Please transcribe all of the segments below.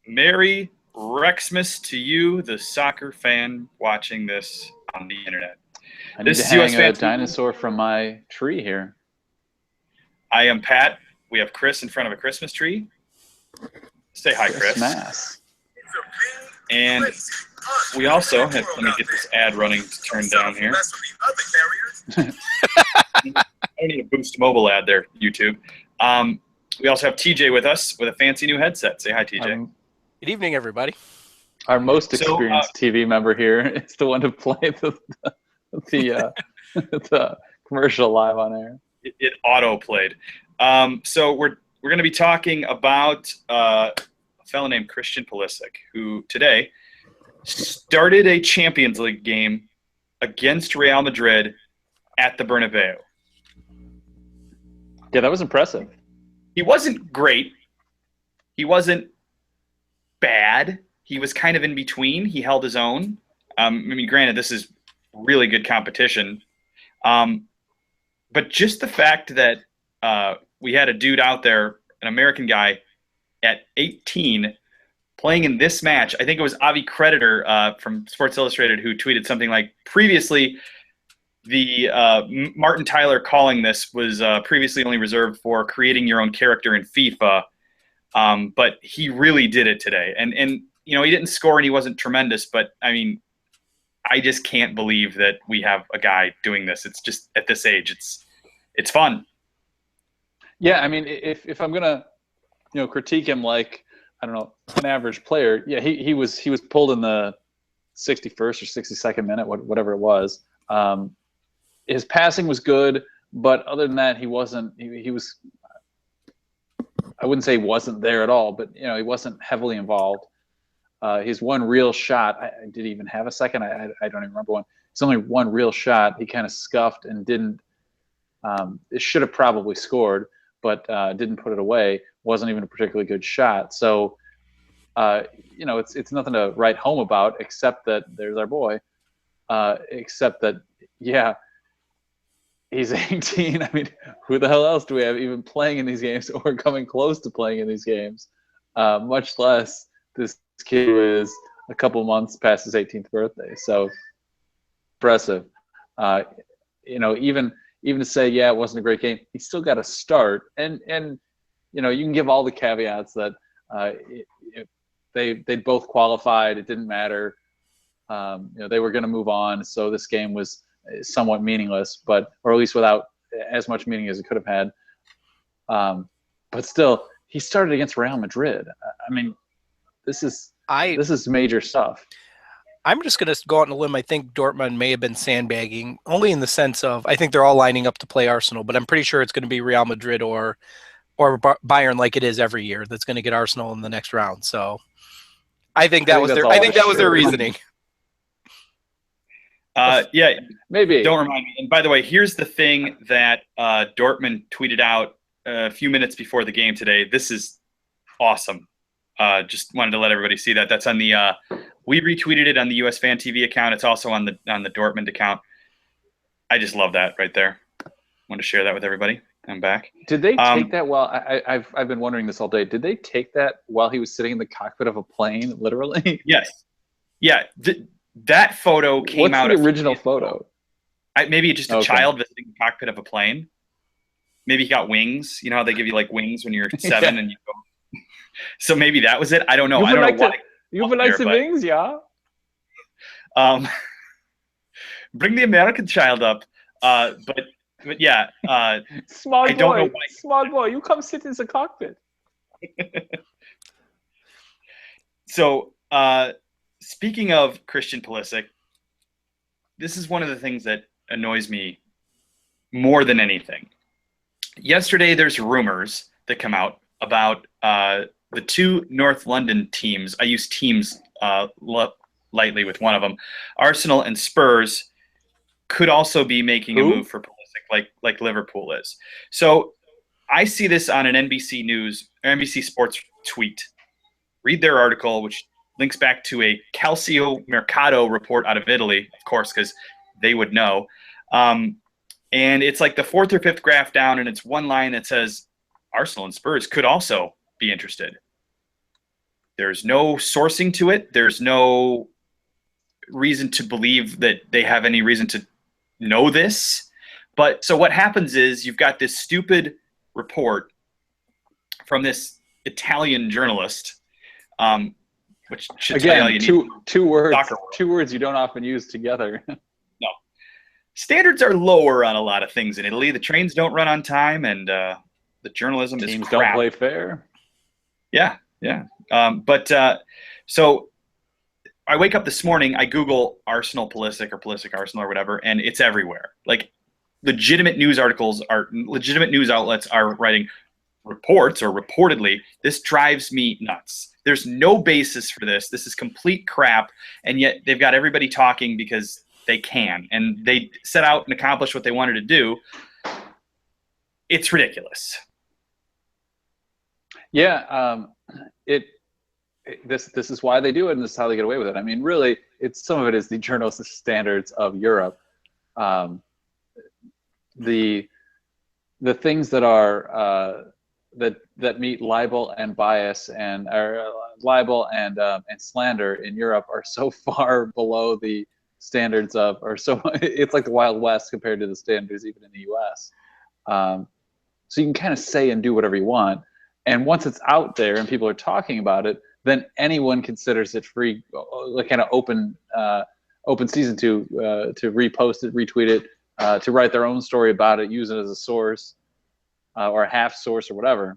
Merry Rexmas to you, the soccer fan watching this on the internet. I need This to is hang a USfanTV. dinosaur from my tree here. I am Pat. We have Chris in front of a Christmas tree. Say hi, Chris. Christmas. And we also have, let me get this ad running to turn down here. I don't need a Boost Mobile ad there, YouTube. We also have TJ with us with a fancy new headset. Say hi, TJ. Good evening, everybody. Our most experienced TV member here is the one to play the commercial live on air. It auto played. So we're going to be talking about a fellow named Christian Pulisic, who today started a Champions League game against Real Madrid at the Bernabeu. Yeah, that was impressive. He wasn't great. He wasn't bad. He was kind of in between. He held his own. I mean, granted, this is really good competition. But just the fact that we had a dude out there, an American guy, at 18 playing in this match. I think it was Avi Creditor from Sports Illustrated who tweeted something like, previously, the Martin Tyler calling this was previously only reserved for creating your own character in FIFA. But he really did it today. And you know, he didn't score and he wasn't tremendous, but I mean, I just can't believe that we have a guy doing this. It's just at this age, it's fun. Yeah, I mean, if I'm gonna, critique him like, I don't know, an average player, yeah, he was pulled in the 61st or 62nd minute, whatever it was. His passing was good, but other than that, he wasn't. He was. I wouldn't say he wasn't there at all, but he wasn't heavily involved. His one real shot, did he even have a second? I don't even remember one. It's only one real shot. He kind of scuffed and didn't. It should have probably scored, but didn't put it away. Wasn't even a particularly good shot. So, it's nothing to write home about, except that there's our boy. Except that, yeah, he's 18. I mean, who the hell else do we have even playing in these games or coming close to playing in these games? Much less this kid who is a couple months past his 18th birthday. So impressive. Even to say, yeah, it wasn't a great game, he still got a start. And you can give all the caveats that they both qualified. It didn't matter. They were going to move on. So this game was somewhat meaningless, or at least without as much meaning as it could have had. But still, he started against Real Madrid. I mean, this is major stuff. I'm just going to go out on a limb. I think Dortmund may have been sandbagging, only in the sense of I think they're all lining up to play Arsenal, but I'm pretty sure it's going to be Real Madrid or Bayern, like it is every year, that's going to get Arsenal in the next round. So I think that was their reasoning. Yeah, maybe. Don't remind me. And by the way, here's the thing that Dortmund tweeted out a few minutes before the game today. This is awesome. Just wanted to let everybody see that. That's on the we retweeted it on the USfanTV account. It's also on the Dortmund account. I just love that right there. Want to share that with everybody. I'm back. Did they take that while I've been wondering this all day? Did they take that while he was sitting in the cockpit of a plane, literally? Yes. Yeah. That photo came out. What's the original photo? Maybe just a child visiting the cockpit of a plane. Maybe he got wings. You know how they give you like wings when you're 7 yeah. and you go. So maybe that was it. I don't know. I don't know why. You would like some wings, yeah? Bring the American child up. But yeah. Small boy, you come sit in the cockpit. So, speaking of Christian Pulisic, this is one of the things that annoys me more than anything. Yesterday, there's rumors that come out about the two North London teams. I use teams lightly with one of them. Arsenal and Spurs could also be making a move for Pulisic, like Liverpool is. So I see this on an NBC News or NBC Sports tweet. Read their article, which links back to a Calcio Mercato report out of Italy, of course, because they would know. And it's like the fourth or fifth graph down, and it's one line that says Arsenal and Spurs could also be interested. There's no sourcing to it. There's no reason to believe that they have any reason to know this. But so what happens is you've got this stupid report from this Italian journalist, which should tell you all you need. Two words you don't often use together. No. Standards are lower on a lot of things in Italy. The trains don't run on time, and the journalism is Teams crap. don't play fair. Yeah. So I wake up this morning, I Google Arsenal Pulisic or Pulisic Arsenal or whatever, and it's everywhere. Like, legitimate news outlets are writing reports or reportedly. This drives me nuts. There's no basis for this. This is complete crap, and yet they've got everybody talking because they can, and they set out and accomplish what they wanted to do. It's ridiculous. Yeah, this is why they do it, and this is how they get away with it. I mean, really, some of it is the journalistic standards of Europe. The things that are that meet libel and bias and libel and slander in Europe are so far below the standards of, or so it's like the Wild West compared to the standards even in the U.S. So you can kind of say and do whatever you want, and once it's out there and people are talking about it, then anyone considers it free, like kind of open season to repost it, retweet it, to write their own story about it, use it as a source or a half source or whatever.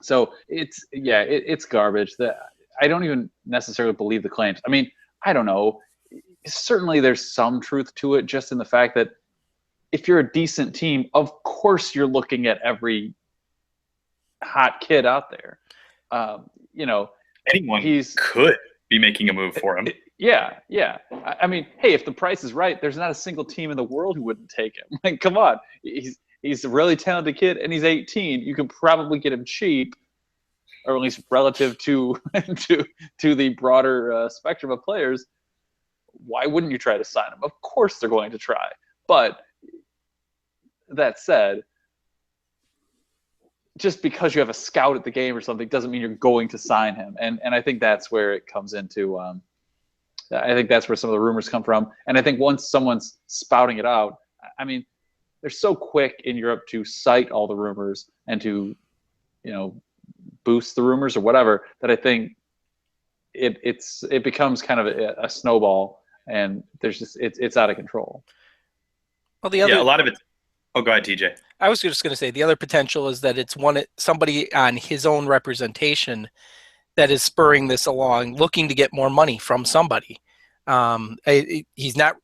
So it's garbage. I don't even necessarily believe the claims. I mean, I don't know. Certainly there's some truth to it, just in the fact that if you're a decent team, of course you're looking at every hot kid out there. Anyone could be making a move for him. Yeah. I mean, hey, if the price is right, there's not a single team in the world who wouldn't take him. Like, come on, he's a really talented kid, and he's 18. You can probably get him cheap, or at least relative to the broader spectrum of players. Why wouldn't you try to sign him? Of course they're going to try. But that said, just because you have a scout at the game or something doesn't mean you're going to sign him. And I think that's where it comes into I think that's where some of the rumors come from. And I think once someone's spouting it out, I mean, they're so quick in Europe to cite all the rumors and to, boost the rumors or whatever, that I think it becomes kind of a snowball, and there's just it's out of control. Well, a lot of it. Oh, go ahead, TJ. I was just going to say the other potential is that it's somebody on his own representation that is spurring this along, looking to get more money from somebody. He's not,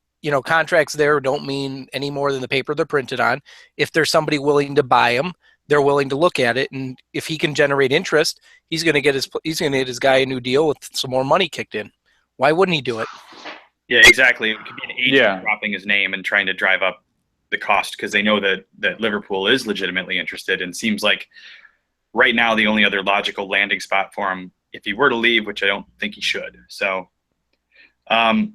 contracts there don't mean any more than the paper they're printed on. If there's somebody willing to buy him, they're willing to look at it, and if he can generate interest, he's going to get his guy a new deal with some more money kicked in. Why wouldn't he do it? Yeah, exactly. It could be an agent dropping his name and trying to drive up the cost because they know that Liverpool is legitimately interested, and seems like right now the only other logical landing spot for him if he were to leave, which I don't think he should. So, I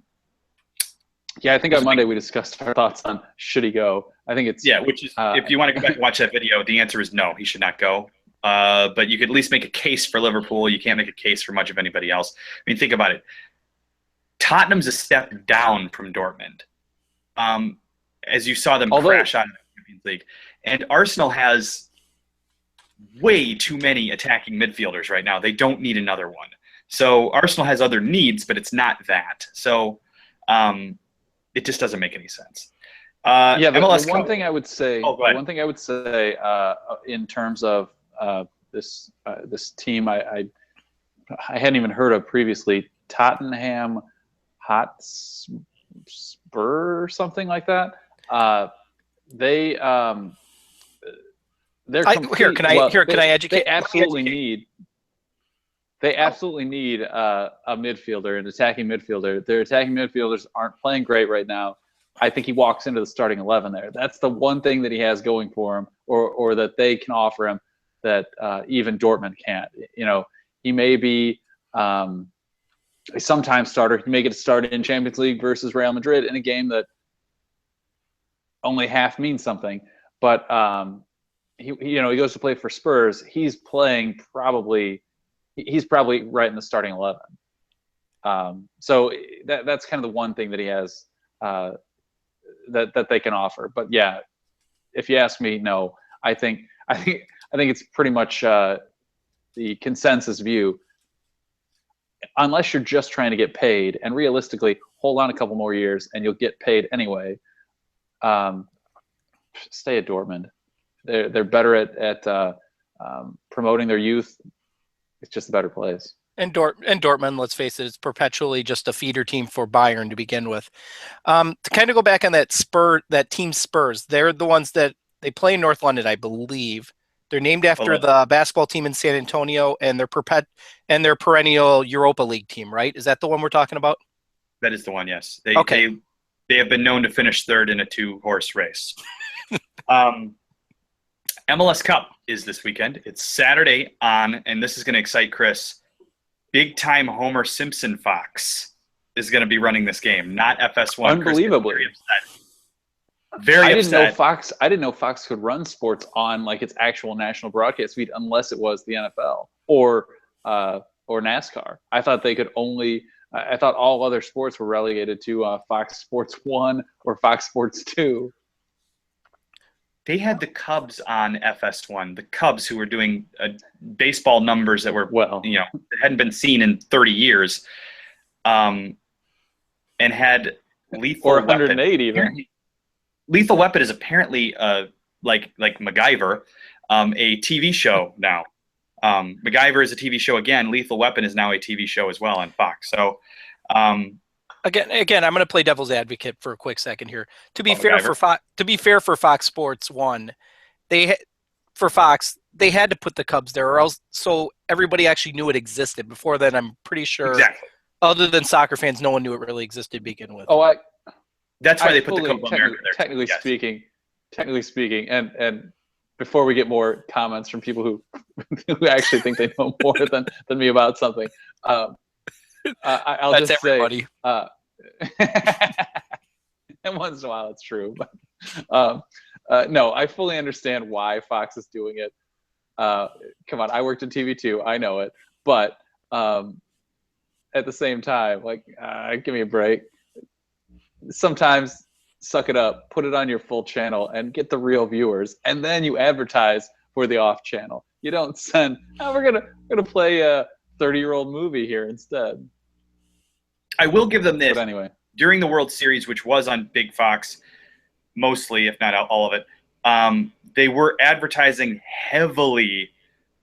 think on Monday we discussed our thoughts on should he go. I think it's which is if you want to go back and watch that video, the answer is no, he should not go. But you could at least make a case for Liverpool. You can't make a case for much of anybody else. I mean, think about it. Tottenham's a step down from Dortmund. As you saw them crash out of the Champions League. And Arsenal has way too many attacking midfielders right now. They don't need another one. So Arsenal has other needs, but it's not that. So it just doesn't make any sense. MLS the one thing I would say, in terms of this team I hadn't even heard of previously, Tottenham Hotspur or something like that. They're complete, can I educate? They absolutely need a midfielder, an attacking midfielder. Their attacking midfielders aren't playing great right now. I think he walks into the starting 11 there. That's the one thing that he has going for him, or that they can offer him that even Dortmund can't. He may be a sometime starter. He may get a start in Champions League versus Real Madrid in a game that only half means something. But he goes to play for Spurs. He's playing probably he's probably right in the starting 11. So that's kind of the one thing that he has that they can offer. But yeah, if you ask me, no, I think it's pretty much the consensus view. Unless you're just trying to get paid, and realistically, hold on a couple more years and you'll get paid anyway. Stay at Dortmund. They're better at promoting their youth. It's just a better place. And Dortmund, let's face it, it's perpetually just a feeder team for Bayern to begin with. To kind of go back on that team Spurs, they're the ones that they play in North London, I believe. They're named after the basketball team in San Antonio, and their perennial Europa League team, right? Is that the one we're talking about? That is the one, yes. They have been known to finish third in a 2-horse race. MLS Cup is this weekend. It's Saturday on, and this is going to excite Chris. Big-time Homer Simpson Fox is going to be running this game, not FS1. Unbelievably. Very upset. Very upset. I didn't know Fox could run sports on like its actual national broadcast feed unless it was the NFL or NASCAR. I thought they could only. I thought all other sports were relegated to Fox Sports 1 or Fox Sports 2. They had the Cubs on FS1. The Cubs, who were doing baseball numbers that were hadn't been seen in 30 years, and had Lethal Weapon. 408 even. Lethal Weapon is apparently like MacGyver, a TV show now. MacGyver is a TV show again. Lethal Weapon is now a TV show as well on Fox. So again, I'm going to play devil's advocate for a quick second here. To be fair for Fox Sports 1, for Fox they had to put the Cubs there, or else so everybody actually knew it existed. Before then, I'm pretty sure. Exactly. Other than soccer fans, no one knew it really existed to begin with. That's why they put the Copa America there. Technically speaking, and before we get more comments from people who actually think they know more than me about something, I'll That's just everybody. Say, and once in a while it's true, but no, I fully understand why Fox is doing it. Come on, I worked in TV too, I know it, but at the same time, like, give me a break. Sometimes suck it up, put it on your full channel and get the real viewers, and then you advertise for the off channel. You don't send, we're gonna play a 30-year-old movie here instead. I will give them this. But anyway, during the World Series, which was on Big Fox mostly, if not all of it, they were advertising heavily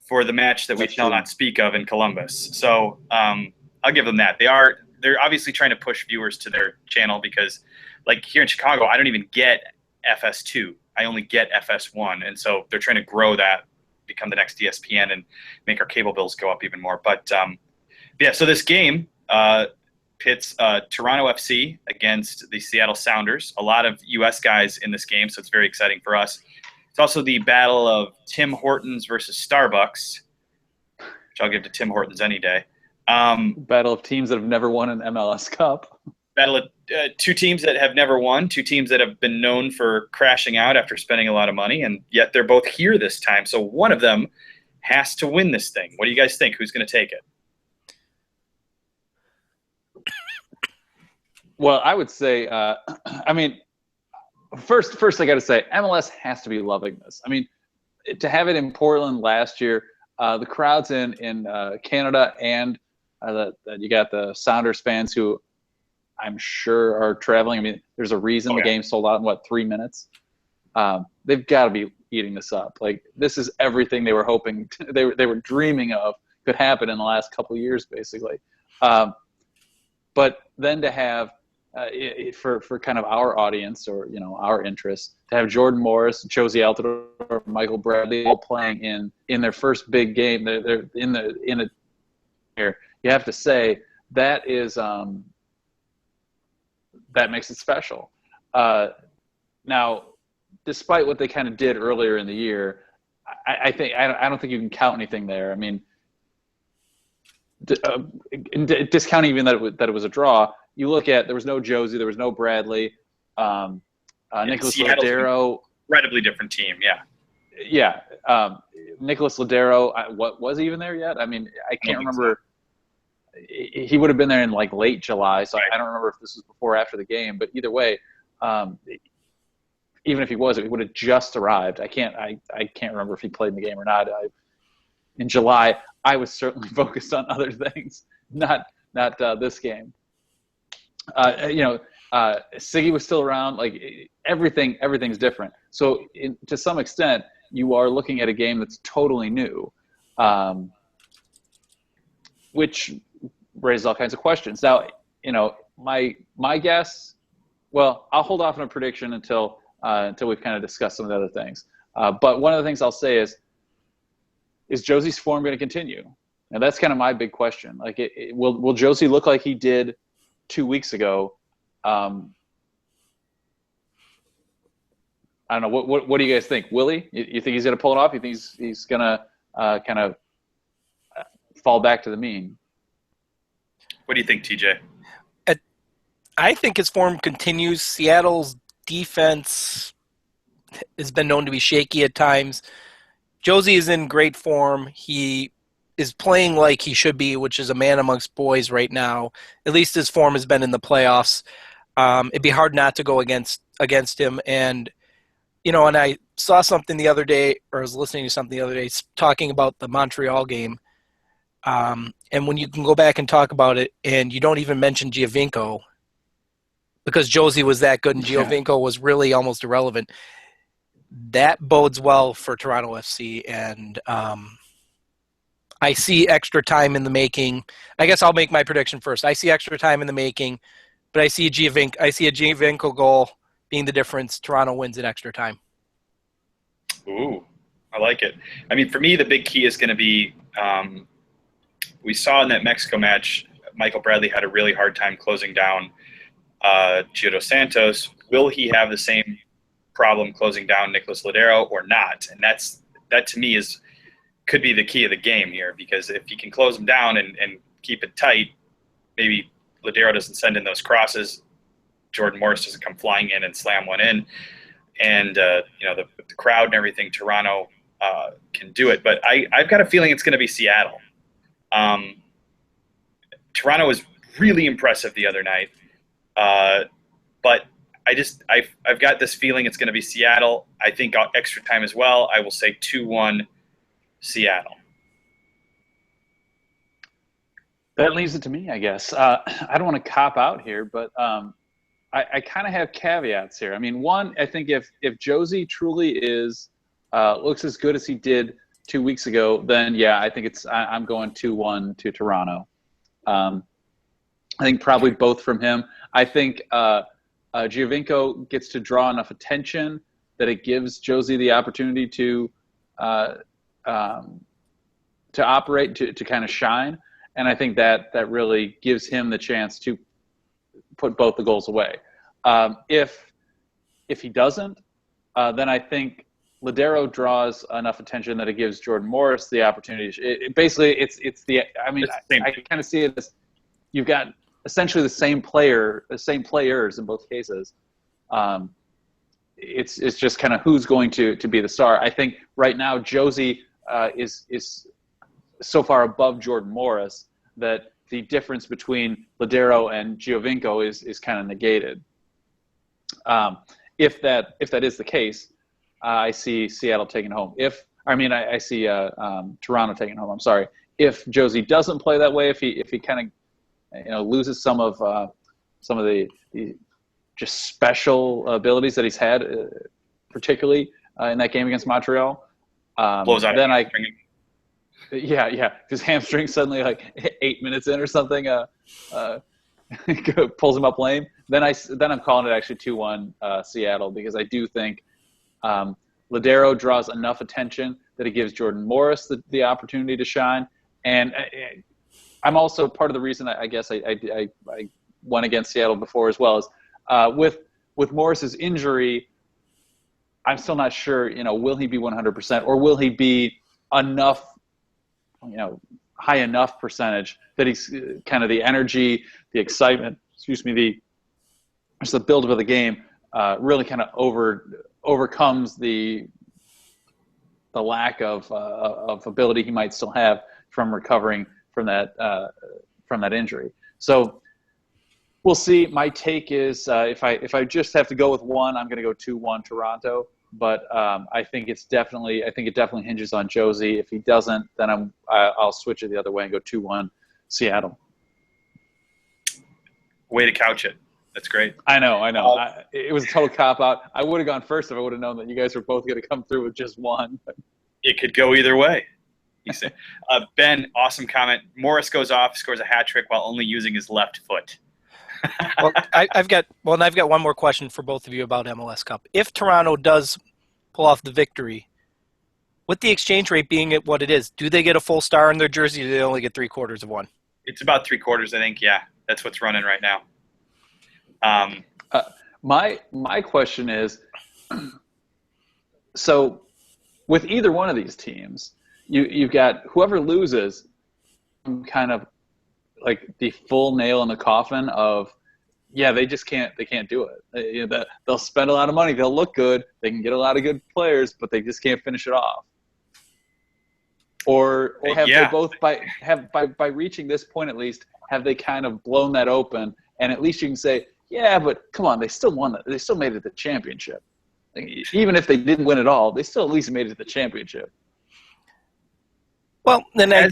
for the match that we shall not speak of in Columbus. So I'll give them that. They're obviously trying to push viewers to their channel because, like here in Chicago, I don't even get FS2. I only get FS1. And so they're trying to grow that, become the next ESPN, and make our cable bills go up even more. But, yeah, so this game pits Toronto FC against the Seattle Sounders. A lot of U.S. guys in this game, so it's very exciting for us. It's also the battle of Tim Hortons versus Starbucks, which I'll give to Tim Hortons any day. Battle of teams that have never won an MLS Cup. Battle of two teams that have never won, two teams that have been known for crashing out after spending a lot of money, and yet they're both here this time. So one of them has to win this thing. What do you guys think? Who's going to take it? Well, I would say, I mean, first I got to say, MLS has to be loving this. I mean, to have it in Portland last year, the crowds in Canada, and that you got the Sounders fans who I'm sure are traveling. I mean, there's a reason the game sold out in 3 minutes. They've got to be eating this up. Like, this is everything they were hoping, they were dreaming of could happen in the last couple of years, basically. But then to have for kind of our audience, or our interest, to have Jordan Morris, Josie Altidore, Michael Bradley all playing in their first big game, they're in a here. You have to say that is that makes it special. Now, despite what they kind of did earlier in the year, I don't think you can count anything there. I mean, discounting even that it was a draw, you look at, there was no Josie, there was no Bradley, Nicholas Rodero. Incredibly different team, yeah. Yeah. Nicholas Ladero, what was he even there yet? I mean, I can't remember. So. He would have been there in like late July, so right. I don't remember if this was before or after the game. But either way, even if he was, it would have just arrived. I can't remember if he played in the game or not. In July, I was certainly focused on other things, not this game. Siggy was still around. Like everything's different. So to some extent, you are looking at a game that's totally new, which raises all kinds of questions. Now, my guess. Well, I'll hold off on a prediction until we've kind of discussed some of the other things. But one of the things I'll say is Josie's form going to continue? Now that's kind of my big question. Like, will Josie look like he did 2 weeks ago? I don't know. What do you guys think? Will he? You think he's going to pull it off? You think he's going to kind of fall back to the mean? What do you think, TJ? I think his form continues. Seattle's defense has been known to be shaky at times. Josie is in great form. He is playing like he should be, which is a man amongst boys right now. At least his form has been in the playoffs. It'd be hard not to go against him. And, and I saw something the other day, or I was listening to something the other day, talking about the Montreal game. And when you can go back and talk about it, and you don't even mention Giovinco, because Josie was that good and Giovinco was really almost irrelevant, that bodes well for Toronto FC. And I see extra time in the making. I guess I'll make my prediction first. I see extra time in the making, but I see a Giovinco goal being the difference. Toronto wins in extra time. Ooh, I like it. I mean, for me, the big key is going to be we saw in that Mexico match, Michael Bradley had a really hard time closing down Gio dos Santos. Will he have the same problem closing down Nicholas Ladero or not? And that to me could be the key of the game here, because if he can close him down and keep it tight, maybe Ladero doesn't send in those crosses, Jordan Morris doesn't come flying in and slam one in, and the crowd and everything, Toronto can do it. But I've got a feeling it's going to be Seattle. Toronto was really impressive the other night, but I've got this feeling it's going to be Seattle. I think extra time as well. I will say 2-1 Seattle. That leaves it to me, I guess. I don't want to cop out here, but I kind of have caveats here. I mean, one, I think if Josie truly looks as good as he did 2 weeks ago, then yeah, I think I'm going 2-1 to Toronto. I think probably both from him. I think Giovinco gets to draw enough attention that it gives Josie the opportunity to operate, to kind of shine. And I think that really gives him the chance to put both the goals away. If he doesn't, then I think Ladero draws enough attention that it gives Jordan Morris the opportunity. I kind of see it as you've got essentially the same players in both cases. It's just kind of who's going to be the star. I think right now Josie is so far above Jordan Morris that the difference between Ladero and Giovinco is kind of negated. If that is the case, I see Seattle taking home. I see Toronto taking home. I'm sorry. If Josie doesn't play that way, if he kind of loses some of the just special abilities that he's had, particularly in that game against Montreal, blows out. Then yeah, his hamstring suddenly like 8 minutes in or something pulls him up lame. Then I'm calling it actually 2-1 Seattle, because I do think Ladero draws enough attention that it gives Jordan Morris the opportunity to shine. And I'm also part of the reason I guess I went against Seattle before as well, is with Morris's injury, I'm still not sure, will he be 100% or will he be enough, high enough percentage that he's kind of the energy, the excitement, just the build-up of the game really kind of overcomes the lack of ability he might still have from recovering from that injury. So we'll see. My take is if I just have to go with one, I'm going to go 2-1 Toronto. But I think it definitely hinges on Josie. If he doesn't, then I'll switch it the other way and go 2-1 Seattle. Way to couch it. That's great. I know. It was a total cop out. I would have gone first if I would have known that you guys were both going to come through with just one. It could go either way. You say. Ben, awesome comment. Morris goes off, scores a hat trick while only using his left foot. Well, I've got one more question for both of you about MLS Cup. If Toronto does pull off the victory, with the exchange rate being at what it is, do they get a full star in their jersey, or do they only get 3/4 of one? It's about 3/4, I think. Yeah, that's what's running right now. My question is, so with either one of these teams, you've got whoever loses kind of like the full nail in the coffin of, yeah, they can't do it. They'll spend a lot of money, they'll look good, they can get a lot of good players, but they just can't finish it off. Or have they both by reaching this point at least, have they kind of blown that open, and at least you can say, yeah, but come on, they still won it. They still made it to the championship. Even if they didn't win it all, they still at least made it to the championship. Well, then I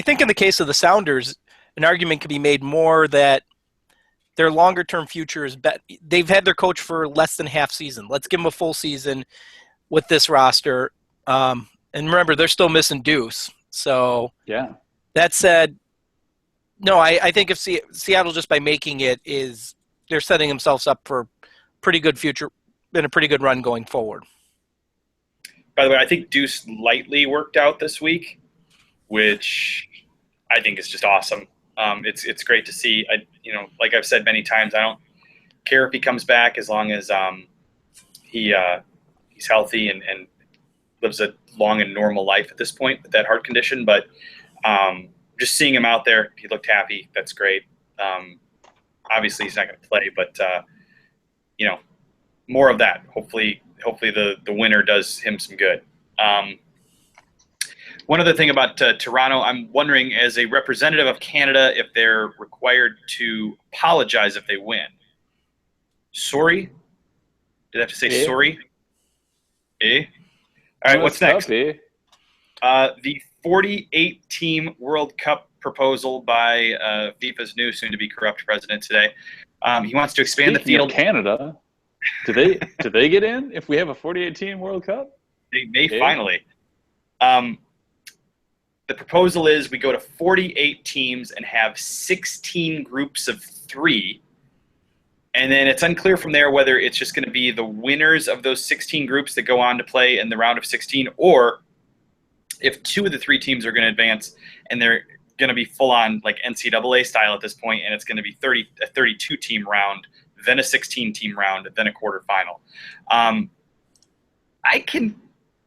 think in the case of the Sounders, an argument could be made more that their longer-term future is better. They've had their coach for less than half season. Let's give them a full season with this roster. And remember, they're still missing Deuce. So yeah. That said, no, I think if Seattle, just by making it, they're setting themselves up for pretty good future and a pretty good run going forward. By the way, I think Deuce lightly worked out this week, which I think is just awesome. It's great to see. Like I've said many times, I don't care if he comes back as long as he's healthy and lives a long and normal life at this point with that heart condition. But just seeing him out there, he looked happy. That's great. Obviously, he's not going to play, but more of that. Hopefully the winner does him some good. One other thing about Toronto, I'm wondering, as a representative of Canada, if they're required to apologize if they win. Sorry? Did I have to say sorry? Eh? All right, what's next? The 48-team World Cup proposal by FIFA's new, soon-to-be corrupt president today. He wants to expand the field. Canada, do they get in if we have a 48-team World Cup? They may finally. The proposal is we go to 48 teams and have 16 groups of 3. And then it's unclear from there whether it's just going to be the winners of those 16 groups that go on to play in the round of 16, or if 2 of the 3 teams are going to advance and they're going to be full-on like NCAA style at this point, and it's going to be a 32-team round, then a 16-team round, then a quarterfinal. I can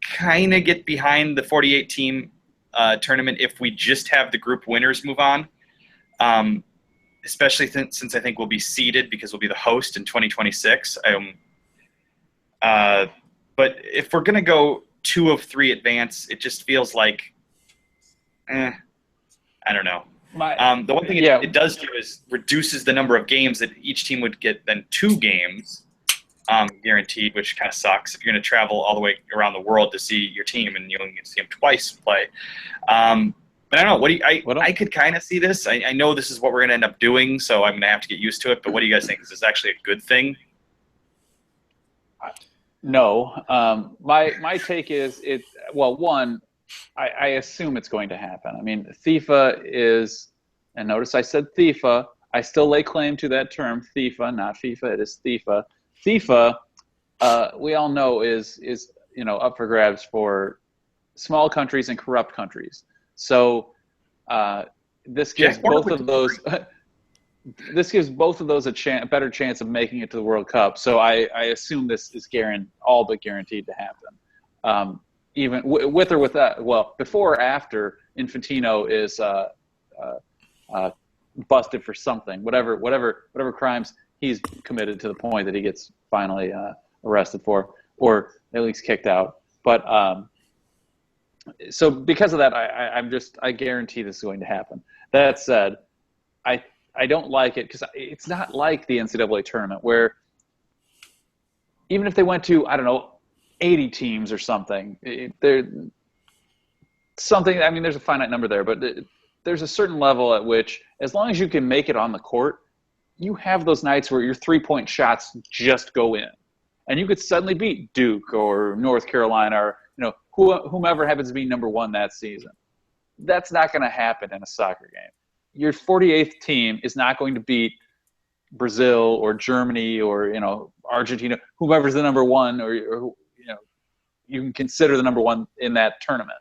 kind of get behind the 48-team tournament if we just have the group winners move on, especially since I think we'll be seeded because we'll be the host in 2026. But if we're going to go 2 of 3 advance, it just feels like, I don't know. The one thing it does do is reduces the number of games that each team would get, then 2 games guaranteed, which kind of sucks if you're going to travel all the way around the world to see your team and you only get to see them twice play. But I don't know. I could kind of see this. I know this is what we're going to end up doing, so I'm going to have to get used to it. But what do you guys think? Is this actually a good thing? No. My take is one, I assume it's going to happen. I mean, FIFA is, and notice I said FIFA. I still lay claim to that term, FIFA, not FIFA. It is FIFA. FIFA, we all know is up for grabs for small countries and corrupt countries. So this gives both of those. This gives both of those a better chance of making it to the World Cup. So I assume this is all but guaranteed to happen. Even with or without, well, before or after Infantino is busted for something, whatever crimes he's committed to the point that he gets finally arrested for, or at least kicked out. But So because of that, I guarantee this is going to happen. That said, I don't like it because it's not like the NCAA tournament where even if they went to, I don't know, 80 teams or something, there's a finite number there, but there's a certain level at which, as long as you can make it on the court, you have those nights where your 3-point shots just go in. And you could suddenly beat Duke or North Carolina or whomever happens to be number one that season. That's not going to happen in a soccer game. Your 48th team is not going to beat Brazil or Germany or Argentina, whoever's the number one, or you can consider the number one in that tournament.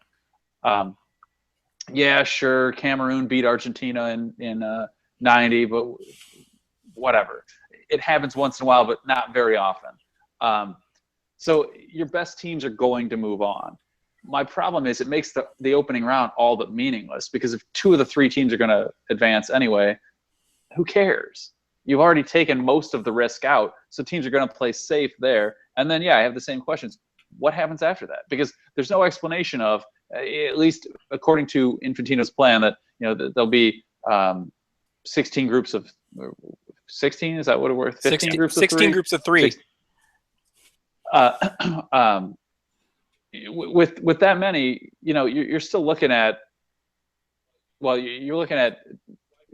Yeah, sure, Cameroon beat Argentina in 90, but whatever. It happens once in a while, but not very often. So your best teams are going to move on. My problem is it makes the opening round all but meaningless, because if 2 of the 3 teams are going to advance anyway, who cares? You've already taken most of the risk out, so teams are going to play safe there. And then, I have the same questions. What happens after that? Because there's no explanation of, at least according to Infantino's plan, that there'll be 16 groups of 16. Is that what it was? 15 groups of 16 3? groups of 3. With that many, you're still looking at. Well, you're looking at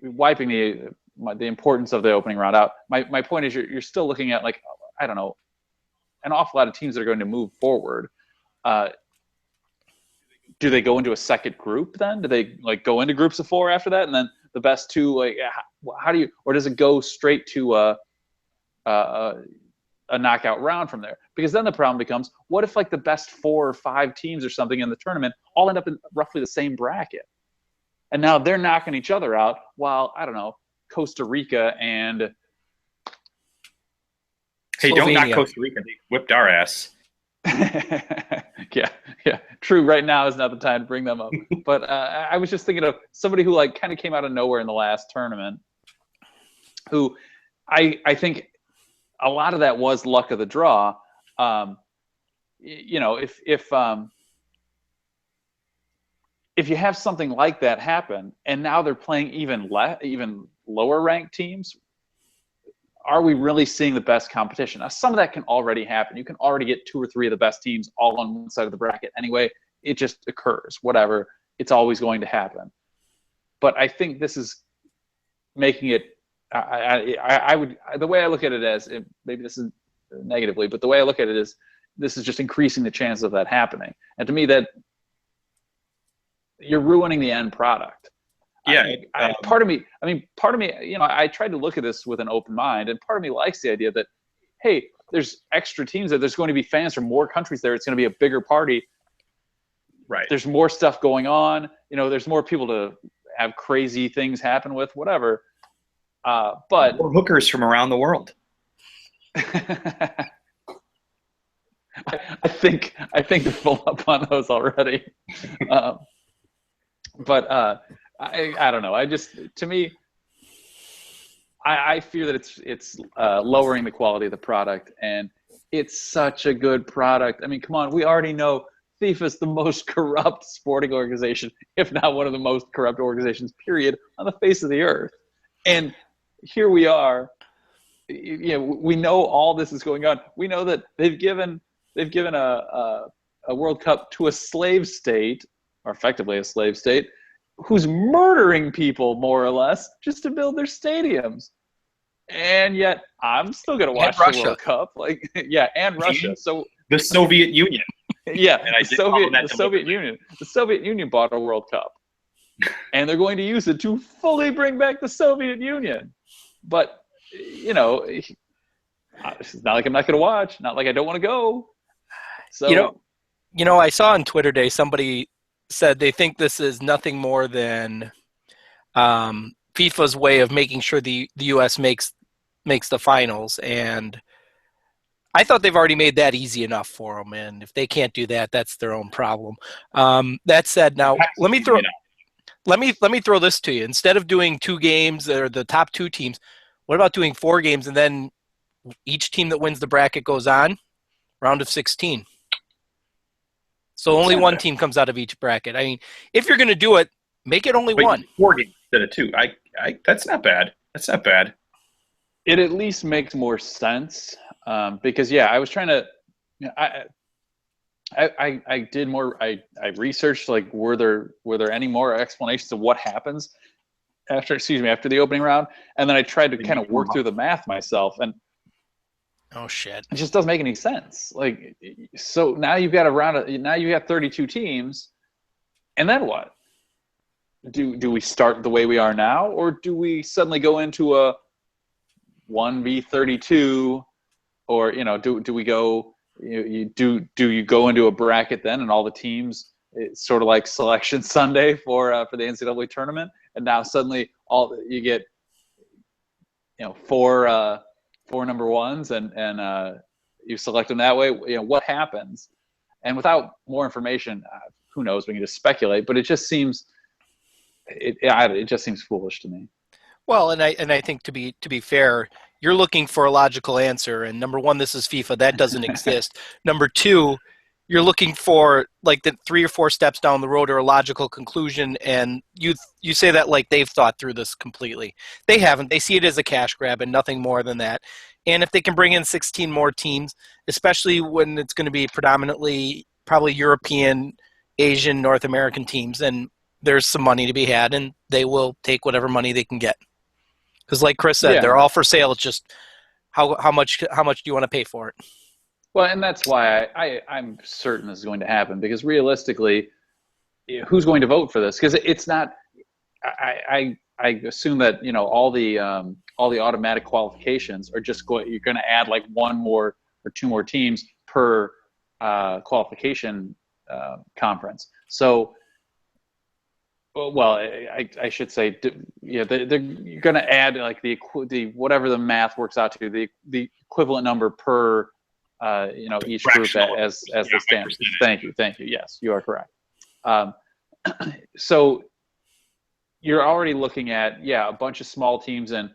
wiping the importance of the opening round out. My point is, you're still looking at, like, I don't know, an awful lot of teams that are going to move forward. Do they go into a second group then? Do they go into groups of 4 after that, and then the best 2? How do you, or does it go straight to a knockout round from there? Because then the problem becomes, what if the best 4 or 5 teams or something in the tournament all end up in roughly the same bracket, and now they're knocking each other out, while, I don't know, Costa Rica and Hey, Slovenia. don't knock Costa Rica. They whipped our ass. yeah, true. Right now is not the time to bring them up. But I was just thinking of somebody who kind of came out of nowhere in the last tournament, who I think a lot of that was luck of the draw. If you have something like that happen, and now they're playing even lower ranked teams, are we really seeing the best competition? Now, some of that can already happen. You can already get 2 or 3 of the best teams all on one side of the bracket anyway. It just occurs. Whatever. It's always going to happen. But I think this is making it. The way I look at it as, maybe this is negatively, but the way I look at it is, this is just increasing the chance of that happening. And to me, that you're ruining the end product. Yeah. Part of me, I tried to look at this with an open mind, and part of me likes the idea that, hey, there's extra teams there. There's going to be fans from more countries there. It's going to be a bigger party. Right. There's more stuff going on. There's more people to have crazy things happen with, whatever. But more hookers from around the world. I think they're full up on those already. But I don't know. I fear that it's lowering the quality of the product, and it's such a good product. I mean, come on, we already know FIFA's the most corrupt sporting organization, if not one of the most corrupt organizations, period, on the face of the earth. And here we are. We know all this is going on. We know that they've given a World Cup to a slave state, or effectively a slave state, who's murdering people, more or less, just to build their stadiums. And yet I'm still going to watch the World Cup. And Russia. So the Soviet Union. Yeah, the Soviet Union bought a World Cup. And they're going to use it to fully bring back the Soviet Union. But, it's not like I'm not going to watch. Not like I don't want to go. So, I saw on Twitter today, somebody said they think this is nothing more than FIFA's way of making sure the U.S. makes the finals, and I thought they've already made that easy enough for them, and if they can't do that, that's their own problem. That said, now let me throw this to you. Instead of doing 2 games or the top 2 teams, what about doing 4 games, and then each team that wins the bracket goes on, round of 16? So only one team comes out of each bracket. I mean, if you're going to do it, make it only one. 4 games instead of 2. That's not bad. That's not bad. It at least makes more sense because I was trying to. I did more. I researched like were there any more explanations of what happens after the opening round, and then I tried to kind of work through the math myself, and oh shit, it just doesn't make any sense. Like, so now you've got now you got 32 teams, and then what? Do we start the way we are now, or do we suddenly go into a 1v32, or do we go? Do you go into a bracket then, and all the teams? It's sort of like Selection Sunday for the NCAA tournament, and now suddenly you get four number ones, and you select them that way. What happens? And without more information, who knows? We can just speculate, but it just seems it just seems foolish to me. Well, and I think to be fair, you're looking for a logical answer. And number one, this is FIFA. That doesn't exist. Number two, you're looking for like the 3 or 4 steps down the road or a logical conclusion. And you say that like they've thought through this completely. They haven't. They see it as a cash grab and nothing more than that. And if they can bring in 16 more teams, especially when it's going to be predominantly probably European, Asian, North American teams, then there's some money to be had, and they will take whatever money they can get. Because, like Chris said, they're all for sale. It's just how much do you want to pay for it? Well, and that's why I'm certain this is going to happen. Because realistically, who's going to vote for this? Because it's not. I assume that all the automatic qualifications are just going. You're going to add like 1 more or 2 more teams per qualification conference. So. Well, I should say, you're going to add like the whatever the math works out to, the equivalent number per each group as the standard. Thank you. Yes, you are correct. So you're already looking at a bunch of small teams in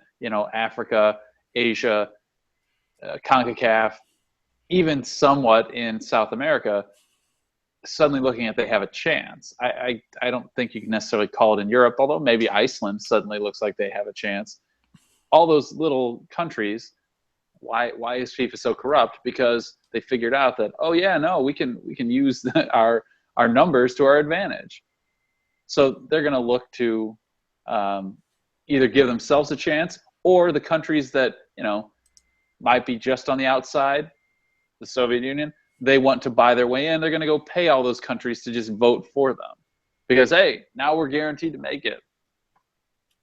Africa, Asia, CONCACAF, even somewhat in South America. Suddenly looking at they have a chance. I don't think you can necessarily call it in Europe, although maybe Iceland suddenly looks like they have a chance. All those little countries, why is FIFA so corrupt? Because they figured out that we can use our numbers to our advantage. So they're going to look to either give themselves a chance, or the countries that might be just on the outside, the Soviet Union. They want to buy their way in. They're going to go pay all those countries to just vote for them because, hey, now we're guaranteed to make it.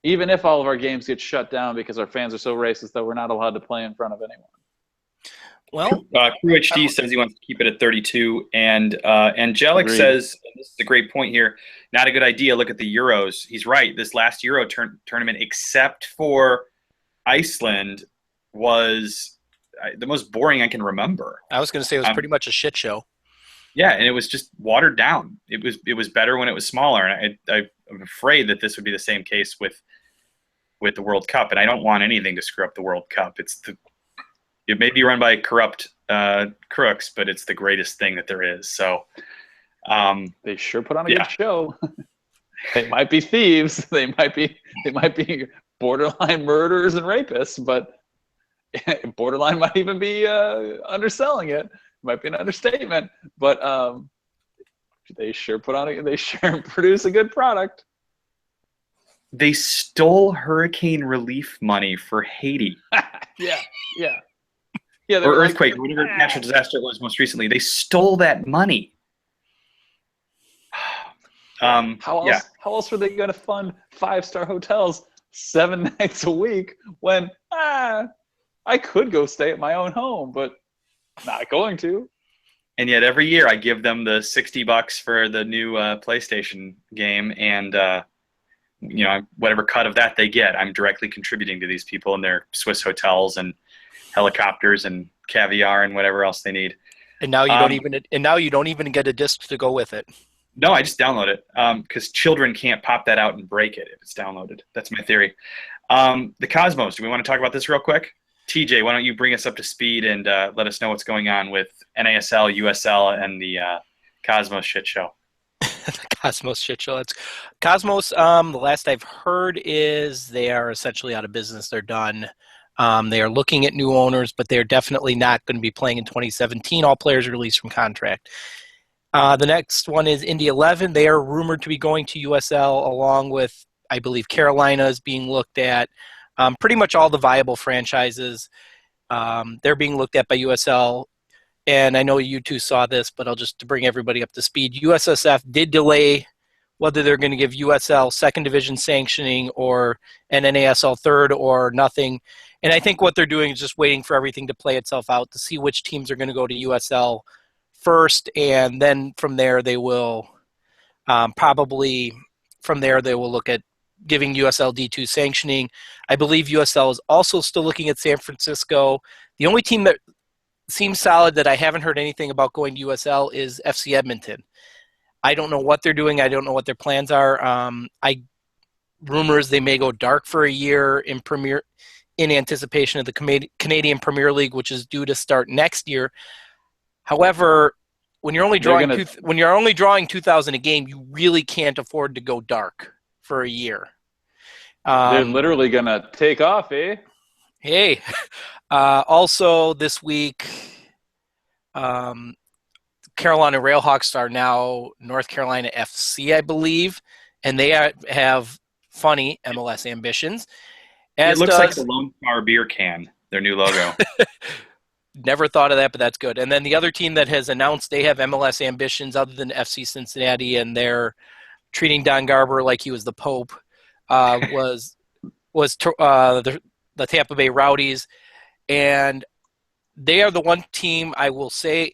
Even if all of our games get shut down because our fans are so racist that we're not allowed to play in front of anyone. Well, Crew HD says he wants to keep it at 32. And Angelic says, and this is a great point here, not a good idea. Look at the Euros. He's right. This last Euro tournament, except for Iceland, was the most boring I can remember. I was going to say it was pretty much a shit show. Yeah, and it was just watered down. It was better when it was smaller, and I'm afraid that this would be the same case with the World Cup. And I don't want anything to screw up the World Cup. It may be run by corrupt crooks, but it's the greatest thing that there is. So they sure put on a good show. They might be thieves. They might be borderline murderers and rapists, but. Borderline might even be underselling it. Might be an understatement, but they sure produce a good product. They stole hurricane relief money for Haiti. Yeah. Or earthquake, whatever natural disaster it was most recently. They stole that money. How else were they going to fund 5-star hotels 7 nights a week when I could go stay at my own home, but not going to. And yet every year I give them the $60 for the new PlayStation game, and whatever cut of that they get, I'm directly contributing to these people and their Swiss hotels and helicopters and caviar and whatever else they need. And now you don't even get a disc to go with it. No, I just download it because children can't pop that out and break it if it's downloaded. That's my theory. The Cosmos. Do we want to talk about this real quick? TJ, why don't you bring us up to speed and let us know what's going on with NASL, USL, and the Cosmos shit show. The Cosmos shit show. It's Cosmos. The last I've heard is they are essentially out of business. They're done. They are looking at new owners, but they're definitely not going to be playing in 2017. All players are released from contract. The next one is Indy 11. They are rumored to be going to USL along with, I believe, Carolina is being looked at. Pretty much all the viable franchises. They're being looked at by USL. And I know you two saw this, but I'll just to bring everybody up to speed. USSF did delay whether they're going to give USL second division sanctioning or an NASL third or nothing. And I think what they're doing is just waiting for everything to play itself out to see which teams are going to go to USL first. And then from there, they will probably look at giving USL D2 sanctioning. I believe USL is also still looking at San Francisco. The only team that seems solid that I haven't heard anything about going to USL is FC Edmonton. I don't know what they're doing. I don't know what their plans are. Rumors they may go dark for a year in anticipation of the Canadian Premier League, which is due to start next year. However, when you're only drawing 2,000 a game, you really can't afford to go dark for a year. They're literally gonna take off, eh? Hey. Also this week, Carolina Railhawks are now North Carolina FC, I believe, and they have funny MLS ambitions. It looks like the Lone Star beer can, their new logo. Never thought of that, but that's good. And then the other team that has announced they have MLS ambitions other than FC Cincinnati, and they're treating Don Garber like he was the Pope, was the Tampa Bay Rowdies. And they are the one team I will say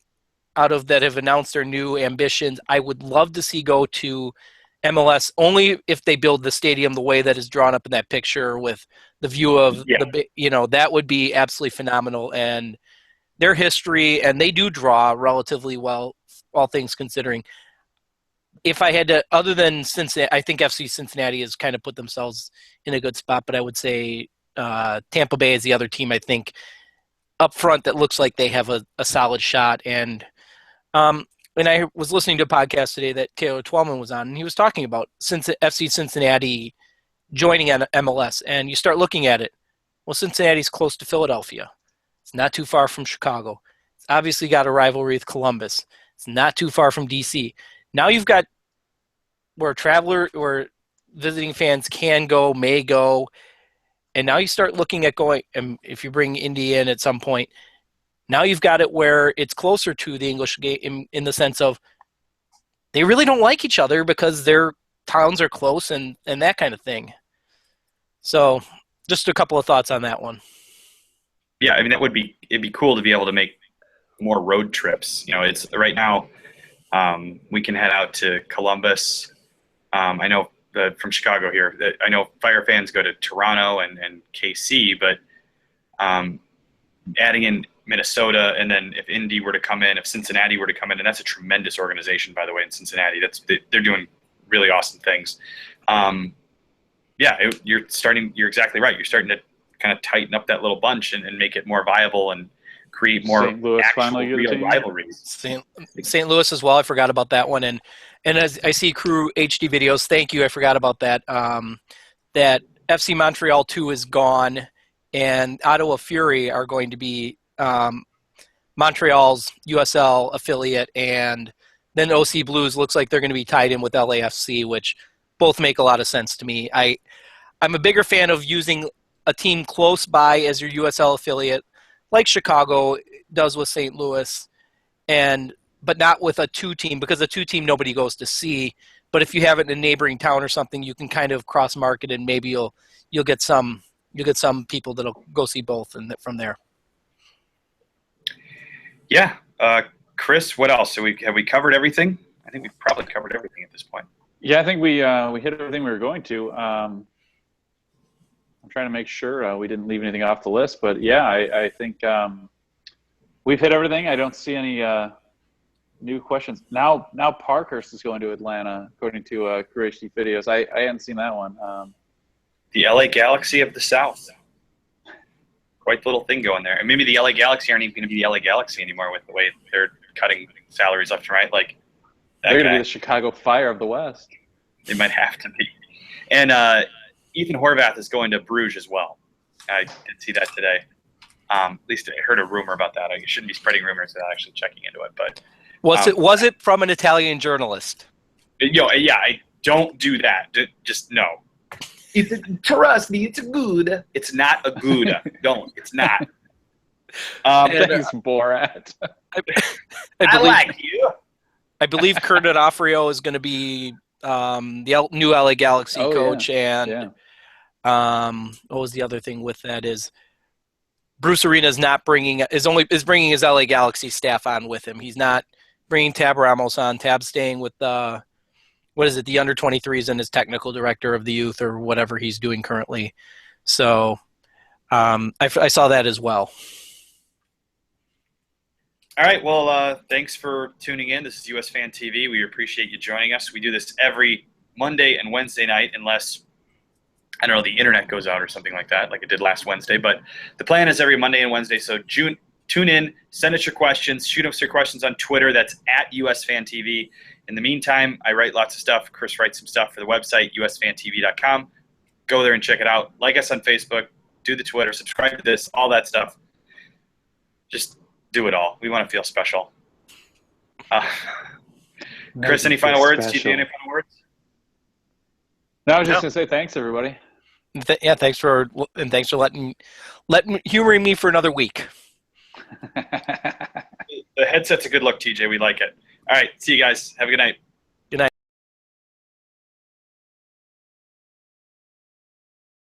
out of that have announced their new ambitions. I would love to see go to MLS only if they build the stadium the way that is drawn up in that picture with the view of that would be absolutely phenomenal. And their history, and they do draw relatively well, all things considering. If I had to, other than Cincinnati, I think FC Cincinnati has kind of put themselves in a good spot, but I would say Tampa Bay is the other team I think up front that looks like they have a solid shot. And I was listening to a podcast today that Taylor Twellman was on, and he was talking about FC Cincinnati joining MLS. And you start looking at it. Well, Cincinnati's close to Philadelphia. It's not too far from Chicago. It's obviously got a rivalry with Columbus. It's not too far from DC. Now you've got where visiting fans can go, may go. And now you start looking at going, and if you bring Indy in at some point, now you've got it where it's closer to the English game in the sense of they really don't like each other because their towns are close and that kind of thing. So just a couple of thoughts on that one. Yeah, I mean, it'd be cool to be able to make more road trips. It's right now we can head out to Columbus. I know from Chicago here. I know Fire fans go to Toronto and KC, but adding in Minnesota, and then if Indy were to come in, if Cincinnati were to come in, and that's a tremendous organization, by the way, in Cincinnati. They're doing really awesome things. You're exactly right. You're starting to kind of tighten up that little bunch and make it more viable and create more actual real rivalries. St. Louis as well. I forgot about that one. And as I see Crew HD videos, thank you. I forgot about that. That FC Montreal 2 is gone, and Ottawa Fury are going to be Montreal's USL affiliate, and then OC Blues looks like they're going to be tied in with LAFC, which both make a lot of sense to me. I'm a bigger fan of using a team close by as your USL affiliate, like Chicago does with St. Louis, but not with a 2-team, because a 2-team nobody goes to see. But if you have it in a neighboring town or something, you can kind of cross market, and maybe you'll get some people that'll go see both from there. Yeah, Chris, what else? So have we covered everything? I think we've probably covered everything at this point. Yeah, I think we hit everything we were going to. I'm trying to make sure we didn't leave anything off the list, but yeah, I think we've hit everything. I don't see any new questions. Now Parkhurst is going to Atlanta, according to Crew HD videos. I hadn't seen that one. The LA Galaxy of the South. Quite the little thing going there. And maybe the LA Galaxy aren't even going to be the LA Galaxy anymore with the way they're cutting salaries left and right. Like, They're going to guy. be the Chicago Fire of the West. They might have to be. And Ethan Horvath is going to Bruges as well. I did see that today. At least I heard a rumor about that. I shouldn't be spreading rumors without actually checking into it. But was it from an Italian journalist? yeah, I don't do that. Just no. Trust me, it's a good. It's not a good. Don't. It's not. Thanks, Borat. I like you. I believe Kurt D'Onofrio is going to be the new LA Galaxy coach, and what was the other thing with that is Bruce Arena is not bringing is bringing his LA Galaxy staff on with him. He's not bringing Tab Ramos on. Tab's staying with the under 23s and his technical director of the youth or whatever he's doing currently. So I saw that as well. All right. Well, thanks for tuning in. This is USfanTV. We appreciate you joining us. We do this every Monday and Wednesday night, unless, I don't know, the internet goes out or something like that, like it did last Wednesday. But the plan is every Monday and Wednesday. So tune in, send us your questions, shoot us your questions on Twitter. That's at USfanTV. In the meantime, I write lots of stuff. Chris writes some stuff for the website, USfanTV.com. Go there and check it out. Like us on Facebook. Do the Twitter. Subscribe to this. All that stuff. Just do it all. We want to feel special. Chris, any final words? Do you do any final words? No, I was just going to say thanks, everybody. Thanks for letting humoring me for another week. The headset's a good look, TJ. We like it. All right. See you guys. Have a good night.